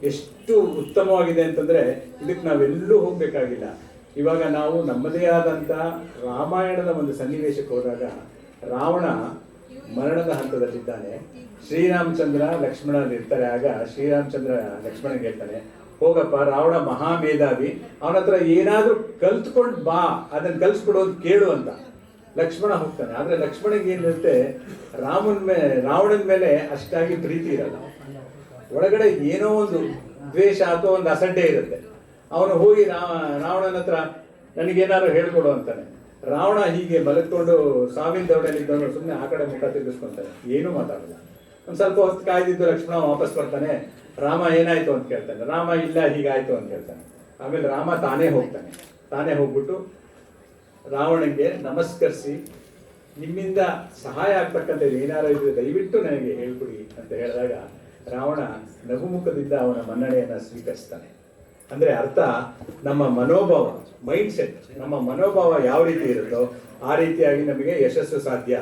Speaker 2: ಎಷ್ಟು ಉತ್ತಮವಾಗಿದೆ ಅಂತಂದ್ರೆ ಇದಕ್ಕೆ ನಾವೆಲ್ಲೂ ಹೋಗ್ಬೇಕಾಗಿಲ್ಲ. ಇವಾಗ ನಾವು ನಮ್ಮದೇ ಆದಂತ ರಾಮಾಯಣದ ಒಂದು ಸನ್ನಿವೇಶಕ್ಕೆ ಹೋದಾಗ ರಾವಣ ಮರಣದ ಹಂತದಲ್ಲಿದ್ದಾನೆ. ಶ್ರೀರಾಮಚಂದ್ರ ಲಕ್ಷ್ಮಣನ್ ಇರ್ತಾರೆ. ಆಗ ಶ್ರೀರಾಮಚಂದ್ರ ಲಕ್ಷ್ಮಣನ್ಗೆ ಹೇಳ್ತಾನೆ, ಹೋಗಪ್ಪ, ರಾವಣ ಮಹಾಮೇಧಾವಿ, ಅವನ ಹತ್ರ ಏನಾದ್ರೂ ಕಲ್ತ್ಕೊಂಡ್ ಬಾ, ಅದನ್ನ ಕಲ್ಸ್ಕೊಡೋದು ಕೇಳು ಅಂತ. ಲಕ್ಷ್ಮಣ ಹೋಗ್ತಾನೆ. ಆದ್ರೆ ಲಕ್ಷ್ಮಣಗೆ ಏನಿರುತ್ತೆ, ರಾವಣನ ಮೇಲೆ ಅಷ್ಟಾಗಿ ಪ್ರೀತಿ ಇರಲ್ಲ. ಒಳಗಡೆ ಏನೋ ಒಂದು ದ್ವೇಷ ಅಥವಾ ಒಂದು ಅಸಡ್ಡೆ ಇರುತ್ತೆ. ಅವನು ಹೋಗಿ ರಾವಣನ ಹತ್ರ ನನಗೇನಾದ್ರು ಹೇಳ್ಕೊಡು ಅಂತಾನೆ. ರಾವಣ ಹೀಗೆ ಮಲಗ್ಕೊಂಡು ಸಾವಿನ ದೌಡಲ್ಲಿದ್ದವನು ಸುಮ್ಮನೆ ಆ ಕಡೆ ಮುಖ ತಿರುಗಿಸ್ಕೊಂತಾನೆ, ಏನೂ ಮಾತಾಡಲ್ಲ. ಒಂದ್ ಸ್ವಲ್ಪ ಹೊತ್ತು ಕಾಯ್ದಿದ್ದು ಲಕ್ಷ್ಮಣ ವಾಪಸ್ ಬರ್ತಾನೆ. ರಾಮ ಏನಾಯ್ತು ಅಂತ ಕೇಳ್ತಾನೆ. ರಾಮ ಇಲ್ಲ ಹೀಗಾಯ್ತು ಅಂತ ಹೇಳ್ತಾನೆ. ಆಮೇಲೆ ರಾಮ ತಾನೇ ಹೋಗ್ತಾನೆ. ತಾನೇ ಹೋಗ್ಬಿಟ್ಟು ರಾವಣಂಗೆ ನಮಸ್ಕರಿಸಿ, ನಿಮ್ಮಿಂದ ಸಹಾಯ ಆಗ್ತಕ್ಕಂಥದ್ದು ಏನಾರು ಇದ್ರೆ ದಯವಿಟ್ಟು ನನಗೆ ಹೇಳ್ಕೊಡಿ ಅಂತ ಹೇಳಿದಾಗ ರಾವಣ ನಗುಮುಖದಿಂದ ಅವನ ಮನ್ನಣೆಯನ್ನ ಸ್ವೀಕರಿಸ್ತಾನೆ. ಅಂದ್ರೆ ಅರ್ಥ, ನಮ್ಮ ಮನೋಭಾವ, ಮೈಂಡ್ ಸೆಟ್, ನಮ್ಮ ಮನೋಭಾವ ಯಾವ ರೀತಿ ಇರುತ್ತೋ ಆ ರೀತಿಯಾಗಿ ನಮಗೆ ಯಶಸ್ಸು ಸಾಧ್ಯ.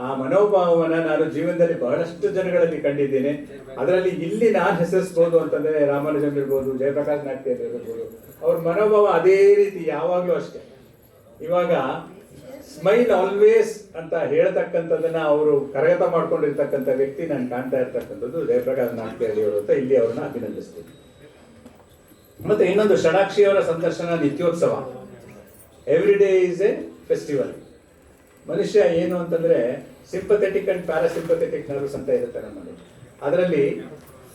Speaker 2: ಆ ಮನೋಭಾವವನ್ನ ನಾನು ಜೀವನದಲ್ಲಿ ಬಹಳಷ್ಟು ಜನಗಳಲ್ಲಿ ಕಂಡಿದ್ದೇನೆ. ಅದರಲ್ಲಿ ಇಲ್ಲಿ ನಾನು ಹೆಸರಿಸಬಹುದು ಅಂತಂದ್ರೆ ರಾಮಾನುಜನ್ ಇರ್ಬೋದು, ಜಯಪ್ರಕಾಶ್ ನಾಟ್ಯ ಇರ್ಬೋದು, ಅವ್ರ ಮನೋಭಾವ ಅದೇ ರೀತಿ ಯಾವಾಗ್ಲೂ ಅಷ್ಟೇ. ಇವಾಗ ಸ್ಮೈಲ್ ಆಲ್ವೇಸ್ ಅಂತ ಹೇಳ್ತಕ್ಕಂಥದ್ದನ್ನ ಅವರು ಕರಗತ ಮಾಡ್ಕೊಂಡಿರ್ತಕ್ಕಂಥ ವ್ಯಕ್ತಿ ನಾನು ಕಾಣ್ತಾ ಇರ್ತಕ್ಕಂಥದ್ದು ಜಯಪ್ರಕಾಶ್ ನಾಟ್ಯವರು ಅಂತ ಇಲ್ಲಿ ಅವ್ರನ್ನ ಅಭಿನಂದಿಸ್ತೀನಿ. ಮತ್ತೆ ಇನ್ನೊಂದು, ಷಡಾಕ್ಷಿಯವರ ಸಂದರ್ಶನ ನಿತ್ಯೋತ್ಸವ, every day is A festival. ಮನುಷ್ಯ ಏನು ಅಂತಂದ್ರೆ ಸಿಂಪಥೆಟಿಕ್ ಅಂಡ್ ಪ್ಯಾರಾಸಿಂಪಥೆಟಿಕ್ ನರ್ವ್ಸ್ ಅಂತ ಇರುತ್ತೆ ನಮ್ಮಲ್ಲಿ. ಅದರಲ್ಲಿ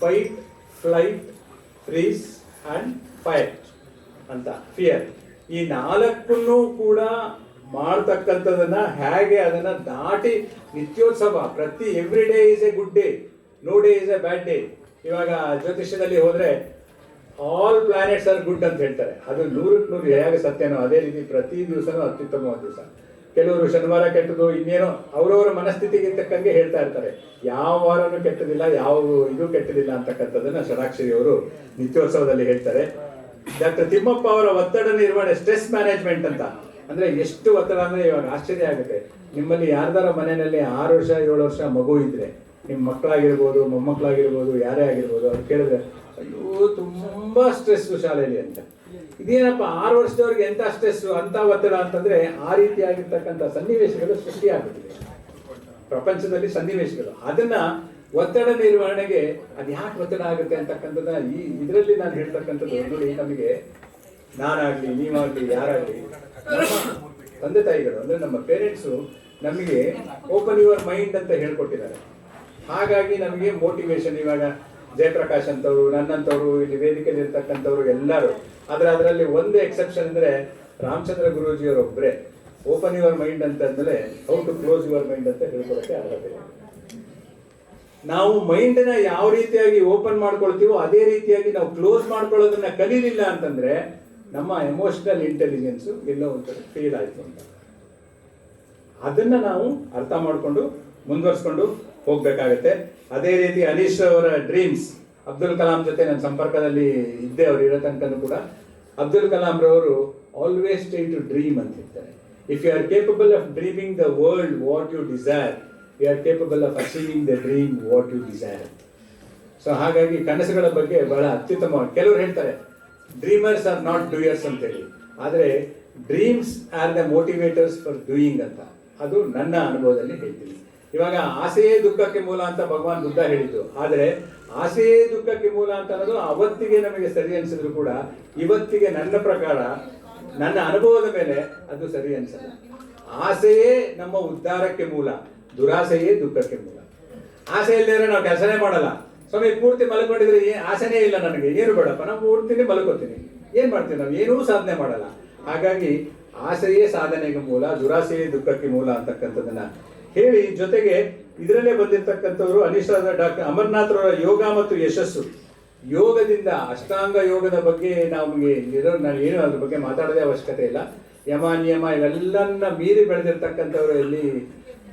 Speaker 2: fight, flight, freeze and fire ಅಂತ, ಫಿಯರ್, ಈ 4 ಕೂಡ ಮಾಡ್ತಕ್ಕಂಥದನ್ನ ಹೇಗೆ ಅದನ್ನ ದಾಟಿ ನಿತ್ಯೋತ್ಸವ, ಪ್ರತಿ every day is a good day, no day is a bad day. ಇವಾಗ ಜ್ಯೋತಿಷ್ಯದಲ್ಲಿ ಹೋದ್ರೆ ಆಲ್ ಪ್ಲಾನೆಟ್ಸ್ ಆರ್ ಗುಡ್ ಅಂತ ಹೇಳ್ತಾರೆ. ಅದು 100ಕ್ಕೆ 100 ಹೇಗೆ ಸತ್ಯನೋ ಅದೇ ರೀತಿ ಪ್ರತಿ ದಿವಸನೂ ಅತ್ಯುತ್ತಮವಾದ ದಿವಸ. ಕೆಲವರು ಶನಿವಾರ ಕೆಟ್ಟದು, ಇನ್ನೇನೋ ಅವರವರ ಮನಸ್ಥಿತಿಗೆ ತಕ್ಕಂಗೆ ಹೇಳ್ತಾ ಇರ್ತಾರೆ. ಯಾವ ವಾರನೂ ಕೆಟ್ಟದಿಲ್ಲ, ಯಾವ ಇದು ಕೆಟ್ಟದಿಲ್ಲ ಅಂತಕ್ಕಂಥದ್ದನ್ನ ಷಡಾಕ್ಷರಿಯವರು ನಿತ್ಯೋತ್ಸವದಲ್ಲಿ ಹೇಳ್ತಾರೆ. ಡಾಕ್ಟರ್ ತಿಮ್ಮಪ್ಪ ಅವರ ಒತ್ತಡ ನಿರ್ವಹಣೆ, ಸ್ಟ್ರೆಸ್ ಮ್ಯಾನೇಜ್ಮೆಂಟ್ ಅಂತ. ಅಂದ್ರೆ ಎಷ್ಟು ಒತ್ತಡ ಅಂದ್ರೆ ಇವಾಗ ಆಶ್ಚರ್ಯ ಆಗುತ್ತೆ. ನಿಮ್ಮಲ್ಲಿ ಯಾರ್ದಾರ ಮನೆಯಲ್ಲಿ 6 ವರ್ಷ 7 ವರ್ಷ ಮಗು ಇದ್ರೆ, ನಿಮ್ಮ ಮಕ್ಕಳಾಗಿರ್ಬೋದು, ಮೊಮ್ಮಕ್ಕಳಾಗಿರ್ಬೋದು, ಯಾರೇ ಆಗಿರ್ಬೋದು, ಅವ್ರು ಕೇಳಿದ್ರೆ ಅಯ್ಯೋ ತುಂಬಾ ಸ್ಟ್ರೆಸ್ ಶಾಲೆಯಲ್ಲಿ ಅಂತ. ಇದೇನಪ್ಪ 6 ವರ್ಷದವ್ರಿಗೆ ಎಂತ ಸ್ಟ್ರೆಸ್, ಅಂತ ಒತ್ತಡ ಅಂತಂದ್ರೆ ಆ ರೀತಿಯಾಗಿರ್ತಕ್ಕಂಥ ಸನ್ನಿವೇಶಗಳು ಸೃಷ್ಟಿಯಾಗುತ್ತಿದೆ ಪ್ರಪಂಚದಲ್ಲಿ, ಸನ್ನಿವೇಶಗಳು. ಅದನ್ನ ಒತ್ತಡ ನಿರ್ವಹಣೆಗೆ ಅದು ಯಾಕೆ ಒತ್ತಡ ಆಗುತ್ತೆ ಅಂತಕ್ಕಂಥದ್ದನ್ನ ಇದರಲ್ಲಿ ನಾನು ಹೇಳ್ತಕ್ಕಂಥದ್ದು ನೋಡಿ. ನಮಗೆ ನಾನಾಗ್ಲಿ, ನೀವಾಗ್ಲಿ, ಯಾರಾಗ್ಲಿ, ನಮ್ಮ ತಂದೆ ತಾಯಿಗಳು ಅಂದ್ರೆ ನಮ್ಮ ಪೇರೆಂಟ್ಸು ನಮಗೆ ಓಪನ್ ಯುವರ್ ಮೈಂಡ್ ಅಂತ ಹೇಳ್ಕೊಟ್ಟಿದ್ದಾರೆ. ಹಾಗಾಗಿ ನಮಗೆ ಮೋಟಿವೇಶನ್, ಇವಾಗ ಜಯಪ್ರಕಾಶ್ ಅಂತವ್ರು, ನನ್ನಂತವ್ರು, ಇಲ್ಲಿ ವೇದಿಕೆಯಲ್ಲಿ ಇರ್ತಕ್ಕಂಥವ್ರು ಎಲ್ಲರೂ. ಅದರಲ್ಲಿ ಒಂದು ಎಕ್ಸೆಪ್ಷನ್ ಅಂದ್ರೆ ರಾಮಚಂದ್ರ ಗುರೂಜಿಯವರು ಒಬ್ಬರೇ ಓಪನ್ ಯುವರ್ ಮೈಂಡ್ ಅಂತಂದ್ರೆ how to close your mind ಅಂತ ಹೇಳ್ಕೊಳಕ್ಕೆ ಆಗುತ್ತೆ. ನಾವು ಮೈಂಡ್ನ ಯಾವ ರೀತಿಯಾಗಿ ಓಪನ್ ಮಾಡ್ಕೊಳ್ತೀವೋ ಅದೇ ರೀತಿಯಾಗಿ ನಾವು ಕ್ಲೋಸ್ ಮಾಡ್ಕೊಳ್ಳೋದನ್ನ ಕಲೀಲಿಲ್ಲ ಅಂತಂದ್ರೆ ನಮ್ಮ ಎಮೋಷನಲ್ ಇಂಟೆಲಿಜೆನ್ಸ್ ಎಲ್ಲೋ ಒಂಥರ ಫೇಲ್ ಆಯ್ತು ಅಂತ. ಅದನ್ನ ನಾವು ಅರ್ಥ ಮಾಡಿಕೊಂಡು ಮುಂದುವರ್ಸ್ಕೊಂಡು ಹೋಗ್ಬೇಕಾಗತ್ತೆ. ಅದೇ ರೀತಿ ಅನೀಶ್ ಅವರ ಡ್ರೀಮ್ಸ್, ಅಬ್ದುಲ್ ಕಲಾಂ ಜೊತೆ ನನ್ನ ಸಂಪರ್ಕದಲ್ಲಿ ಇದ್ದೆ, ಅವ್ರು ಇರೋ ತನಕನೂ ಕೂಡ. ಅಬ್ದುಲ್ ಕಲಾಂ ರವರು ಆಲ್ವೇಸ್ ಟ್ರೈ ಟು ಡ್ರೀಮ್ ಅಂತ ಹೇಳ್ತಾರೆ. If you are capable of dreaming the world what you desire, you are capable of achieving the dream what you desire. So ಹಾಗಾಗಿ ಕನಸುಗಳ ಬಗ್ಗೆ ಬಹಳ ಅತ್ಯುತ್ತಮವಾಗಿ ಕೆಲವರು ಹೇಳ್ತಾರೆ ಡ್ರೀಮರ್ಸ್ ಆರ್ ನಾಟ್ ಡೂಯರ್ಸ್ ಅಂತೇಳಿ, ಆದರೆ dreams are the motivators for doing ಅಂತ, ಅದು ನನ್ನ ಅನುಭವದಲ್ಲಿ ಹೇಳ್ತೀನಿ. ಇವಾಗ ಆಸೆಯೇ ದುಃಖಕ್ಕೆ ಮೂಲ ಅಂತ ಭಗವಾನ್ ಬುದ್ಧ ಹೇಳಿದ್ದು, ಆದರೆ ಆಸೆಯೇ ದುಃಖಕ್ಕೆ ಮೂಲ ಅಂತ ಅನ್ನೋದು ಅವತ್ತಿಗೆ ನಮಗೆ ಸರಿ ಅನಿಸಿದ್ರು ಕೂಡ ಇವತ್ತಿಗೆ ನನ್ನ ಪ್ರಕಾರ ನನ್ನ ಅನುಭವದ ಮೇಲೆ ಅದು ಸರಿ ಅನಿಸಲ್ಲ. ಆಸೆಯೇ ನಮ್ಮ ಉದ್ಧಾರಕ್ಕೆ ಮೂಲ, ದುರಾಸೆಯೇ ದುಃಖಕ್ಕೆ ಮೂಲ. ಆಸೆ ಇಲ್ಲದ್ರೆ ನಾವು ಕೆಲಸನೇ ಮಾಡಲ್ಲ. ಸ್ವಾಮಿ ಪೂರ್ತಿ ಮಲ್ಕೊಂಡಿದ್ರೆ ಆಸೆನೇ ಇಲ್ಲ ನನಗೆ, ಏನು ಬೇಡಪ್ಪ, ನಾವು ಪೂರ್ತಿನೇ ಮಲ್ಕೋತೀನಿ, ಏನ್ ಮಾಡ್ತೀವಿ ನಾವು, ಏನೂ ಸಾಧನೆ ಮಾಡಲ್ಲ. ಹಾಗಾಗಿ ಆಸೆಯೇ ಸಾಧನೆಗೆ ಮೂಲ, ದುರಾಸೆಯೇ ದುಃಖಕ್ಕೆ ಮೂಲ ಅಂತಕ್ಕಂಥದ್ದನ್ನ ಹೇಳಿ, ಜೊತೆಗೆ ಇದರಲ್ಲೇ ಬಂದಿರತಕ್ಕಂಥವ್ರು ಅನಿಷ್ಠಾದ ಡಾಕ್ಟರ್ ಅಮರನಾಥ್ರವರ ಯೋಗ ಮತ್ತು ಯಶಸ್ಸು, ಯೋಗದಿಂದ ಅಷ್ಟಾಂಗ ಯೋಗದ ಬಗ್ಗೆ ನಮಗೆ ನಾನು ಏನು ಅದ್ರ ಬಗ್ಗೆ ಮಾತಾಡೋದೇ ಅವಶ್ಯಕತೆ ಇಲ್ಲ. ಯಮ ನಿಯಮ ಇವೆಲ್ಲನ್ನ ಮೀರಿ ಬೆಳೆದಿರ್ತಕ್ಕಂಥವ್ರು ಇಲ್ಲಿ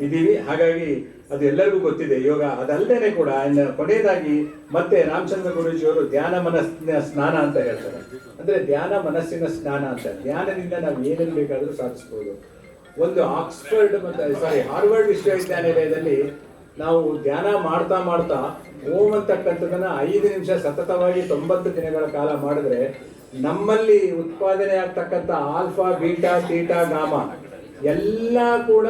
Speaker 2: ಇದ್ದೀವಿ. ಹಾಗಾಗಿ ಅದು ಎಲ್ಲರಿಗೂ ಗೊತ್ತಿದೆ ಯೋಗ. ಅದಲ್ಲದೆ ಕೂಡ ಇನ್ನು ಕೊನೆಯದಾಗಿ ಮತ್ತೆ ರಾಮಚಂದ್ರ ಗುರೂಜಿಯವರು ಧ್ಯಾನ ಮನಸ್ಸಿನ ಸ್ನಾನ ಅಂತ ಹೇಳ್ತಾರೆ. ಅಂದ್ರೆ ಧ್ಯಾನ ಮನಸ್ಸಿನ ಸ್ನಾನ ಅಂತ, ಧ್ಯಾನದಿಂದ ನಾವು ಏನೇನು ಬೇಕಾದರೂ ಸಾಧಿಸ್ಬೋದು. ಒಂದು ಆಕ್ಸ್ಫರ್ಡ್ ಹಾರ್ವರ್ಡ್ ವಿಶ್ವವಿದ್ಯಾನಿಲಯದಲ್ಲಿ ನಾವು ಧ್ಯಾನ ಮಾಡ್ತಾ ಮಾಡ್ತಾ ಓಂ ಅಂತಕ್ಕಂಥದ್ದನ್ನ 5 ನಿಮಿಷ ಸತತವಾಗಿ 90 ದಿನಗಳ ಕಾಲ ಮಾಡಿದ್ರೆ ನಮ್ಮಲ್ಲಿ ಉತ್ಪಾದನೆ ಆಗ್ತಕ್ಕಂಥ ಆಲ್ಫಾ ಬೀಟಾ ತೀಟಾ ಗಾಮ ಎಲ್ಲ ಕೂಡ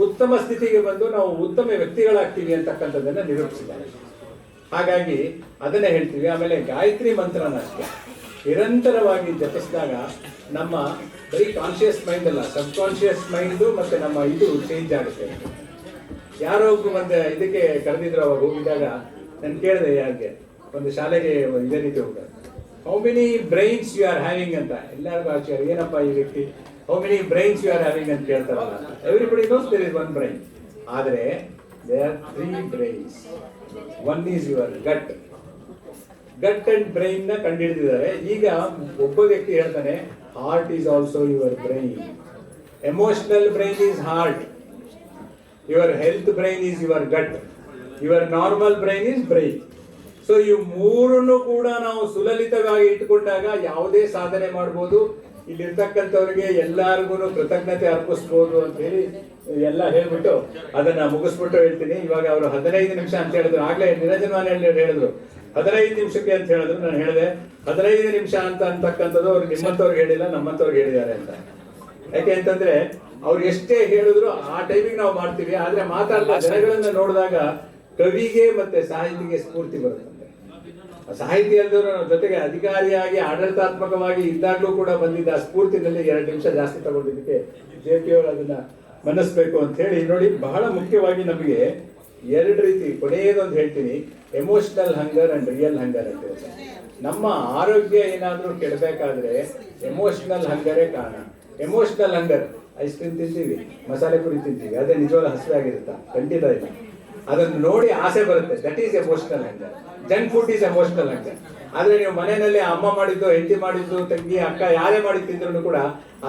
Speaker 2: ಉತ್ತಮ ಸ್ಥಿತಿಗೆ ಬಂದು ನಾವು ಉತ್ತಮ ವ್ಯಕ್ತಿಗಳಾಗ್ತೀವಿ ಅಂತಕ್ಕಂಥದ್ದನ್ನ ನಿರೂಪಿಸಿದ್ದಾರೆ. ಹಾಗಾಗಿ ಅದನ್ನೇ ಹೇಳ್ತೀವಿ. ಆಮೇಲೆ ಗಾಯತ್ರಿ ಮಂತ್ರನ ಅಷ್ಟೇ ನಿರಂತರವಾಗಿ ಜಪಿಸಿದಾಗ ನಮ್ಮ ಬರೀ ಕಾನ್ಶಿಯಸ್ ಮೈಂಡ್ ಅಲ್ಲ, ಸಬ್ ಕಾನ್ಶಿಯಸ್ ಮೈಂಡು ಮತ್ತೆ ನಮ್ಮ ಇದು ಚೇಂಜ್ ಆಗುತ್ತೆ. ಯಾರೋ ಒಬ್ರು ಮತ್ತೆ ಇದಕ್ಕೆ ಕರೆದಿದ್ರು, ಅವಾಗ ಹೋಗಿದ್ದಾಗ ನಾನು ಕೇಳಿದೆ, ಯಾಕೆ ಒಂದು ಶಾಲೆಗೆ ಇದೇ ರೀತಿ ಹೋಗ್ತಾರೆ, how many brains you are having ಅಂತ. ಎಲ್ಲರಿಗೂ ಆಶ್ಚರ್ಯ, ಏನಪ್ಪ ಈ ವ್ಯಕ್ತಿ how many brains you are having ಅಂತ ಕೇಳ್ತಾರಲ್ಲ. Everybody knows there is one brain, ಆದರೆ there are 3 brains. One is your gut and brain ನ ಕಂಡುಹಿಡಿದಿದ್ದಾರೆ. ಈಗ ಒಬ್ಬ ವ್ಯಕ್ತಿ ಹೇಳ್ತಾನೆ heart is also your brain, emotional brain is heart, your health brain is your gut, your normal brain is brain. So ಇವು ಮೂರನ್ನು ಕೂಡ ನಾವು ಸುಲಲಿತವಾಗಿ ಇಟ್ಟುಕೊಂಡಾಗ ಯಾವುದೇ ಸಾಧನೆ ಮಾಡ್ಬೋದು. ಇಲ್ಲಿರ್ತಕ್ಕಂಥವ್ರಿಗೆ ಎಲ್ಲರಿಗೂ ಕೃತಜ್ಞತೆ ಅರ್ಪಿಸ್ಬೋದು ಅಂತ ಹೇಳಿ ಎಲ್ಲ ಹೇಳ್ಬಿಟ್ಟು ಅದನ್ನ ಮುಗಿಸ್ಬಿಟ್ಟು ಹೇಳ್ತೀನಿ. ಇವಾಗ ಅವರು 15 ನಿಮಿಷ ಅಂತ ಹೇಳಿದ್ರು, ಆಗ್ಲೇ ನಿರಂಜನವಾಣಿ ಹೇಳಿದ್ರು 15 ನಿಮಿಷಕ್ಕೆ ಅಂತ ಹೇಳಿದ್ರು. ನಾನು ಹೇಳಿದೆ 15 ನಿಮಿಷ ಅಂತಕ್ಕಂಥದ್ದು ಅವ್ರು ನಿಮ್ಮಂತವ್ರಿಗೆ ಹೇಳಿಲ್ಲ, ನಮ್ಮಂತವ್ರಿಗೆ ಹೇಳಿದ್ದಾರೆ ಅಂತ. ಯಾಕೆ ಅಂತಂದ್ರೆ ಅವ್ರು ಎಷ್ಟೇ ಹೇಳಿದ್ರು ಆ ಟೈಮಿಗೆ ನಾವು ಮಾಡ್ತೀವಿ. ಆದ್ರೆ ಮಾತಾಡಿದ ಜನಗಳನ್ನ ನೋಡಿದಾಗ ಕವಿಗೆ ಮತ್ತೆ ಸಾಹಿತಿಗೆ ಸ್ಫೂರ್ತಿ ಬರುತ್ತೆ. ಸಾಹಿತಿ ಅಲ್ಲದವರು ಜೊತೆಗೆ ಅಧಿಕಾರಿಯಾಗಿ ಆಡಳಿತಾತ್ಮಕವಾಗಿ ಇದ್ದಾಗಲೂ ಕೂಡ ಬಂದಿದ್ದ ಆ ಸ್ಫೂರ್ತಿನಲ್ಲಿ 2 ನಿಮಿಷ ಜಾಸ್ತಿ ತಗೊಂಡಿದ್ದಕ್ಕೆ JP ಅವರು ಅದನ್ನ ಮನಸ್ಬೇಕು ಅಂತ ಹೇಳಿ ನೋಡಿ. ಬಹಳ ಮುಖ್ಯವಾಗಿ ನಮಗೆ 2 ರೀತಿ, ಕೊನೆಯದೊಂದು ಹೇಳ್ತೀನಿ, ಎಮೋಷನಲ್ ಹಂಗರ್ ಅಂಡ್ ರಿಯಲ್ ಹಂಗರ್ ಅಂತ ಇರುತ್ತೆ. ನಮ್ಮ ಆರೋಗ್ಯ ಏನಾದ್ರೂ ಕೆಡಬೇಕಾದ್ರೆ ಎಮೋಷನಲ್ ಹಂಗರೇ ಕಾರಣ. ಎಮೋಷನಲ್ ಹಂಗರ್, ಐಸ್ ಕ್ರೀಮ್ ತಿಂತೀವಿ, ಮಸಾಲೆ ಪುರಿ ತಿಂತೀವಿ, ಅದೇ ನಿಜವಾದ ಹಸಿವೆ ಆಗಿರುತ್ತಾ? ಖಂಡಿತ ಇಲ್ಲ. ಅದನ್ನು ನೋಡಿ ಆಸೆ ಬರುತ್ತೆ, that is emotional hunger. Junk food is emotional hunger. ಆದ್ರೆ ನೀವು ಮನೆಯಲ್ಲಿ ಅಮ್ಮ ಮಾಡಿದ್ದು, ಹೆಂಡತಿ ಮಾಡಿದ್ದು, ತಂಗಿ ಅಕ್ಕ ಯಾರೇ ಮಾಡಿ ತಿಂದ್ರು ಕೂಡ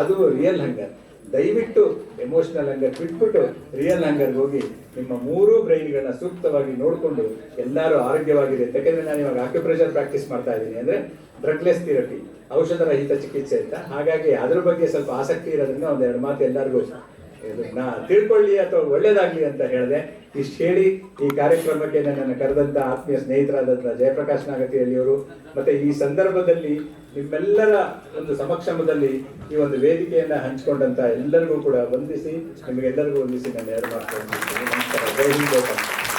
Speaker 2: ಅದು ರಿಯಲ್ ಹಂಗರ್. ದಯವಿಟ್ಟು ಎಮೋಷನಲ್ ಹಂಗರ್ ಬಿಟ್ಬಿಟ್ಟು ರಿಯಲ್ ಹಂಗರ್ಗೆ ಹೋಗಿ ನಿಮ್ಮ 3 ಬ್ರೈನ್ಗಳನ್ನ ಸೂಕ್ತವಾಗಿ ನೋಡಿಕೊಂಡು ಎಲ್ಲರೂ ಆರೋಗ್ಯವಾಗಿರಿ. ಯಾಕೆಂದ್ರೆ ನಾನು ಇವಾಗ ಆಕ್ಯುಪ್ರೆಷರ್ ಪ್ರಾಕ್ಟೀಸ್ ಮಾಡ್ತಾ ಇದ್ದೀನಿ, ಅಂದ್ರೆ ಡ್ರಗ್ಲೆಸ್ ಥೆರಪಿ, ಔಷಧ ರಹಿತ ಚಿಕಿತ್ಸೆ ಅಂತ. ಹಾಗಾಗಿ ಅದ್ರ ಬಗ್ಗೆ ಸ್ವಲ್ಪ ಆಸಕ್ತಿ ಇರೋದ್ರಿಂದ 1-2 ಮಾತು ಎಲ್ಲರಿಗೂ ತಿಳ್ಕೊಳ್ಳಿ ಅಥವಾ ಒಳ್ಳೇದಾಗ್ಲಿ ಅಂತ ಹೇಳಿದೆ. ಇಷ್ಟು ಹೇಳಿ ಈ ಕಾರ್ಯಕ್ರಮಕ್ಕೆ ನನ್ನನ್ನು ಕರೆದಂತ ಆತ್ಮೀಯ ಸ್ನೇಹಿತರಾದಂಥ ಜಯಪ್ರಕಾಶ್ ನಾಗತಿಹಳ್ಳಿಯವರು ಮತ್ತೆ ಈ ಸಂದರ್ಭದಲ್ಲಿ ನಿಮ್ಮೆಲ್ಲರ ಒಂದು ಸಮಕ್ಷಮದಲ್ಲಿ ಈ ಒಂದು ವೇದಿಕೆಯನ್ನ ಹಂಚಿಕೊಂಡಂತ ಎಲ್ಲರಿಗೂ ಕೂಡ ವಂದಿಸಿ, ನಿಮಗೆಲ್ಲರಿಗೂ ವಂದಿಸಿ ನಾನು 2 ಮಾತು. ನಮಸ್ಕಾರ. ಜೈ ಹಿಂದ್.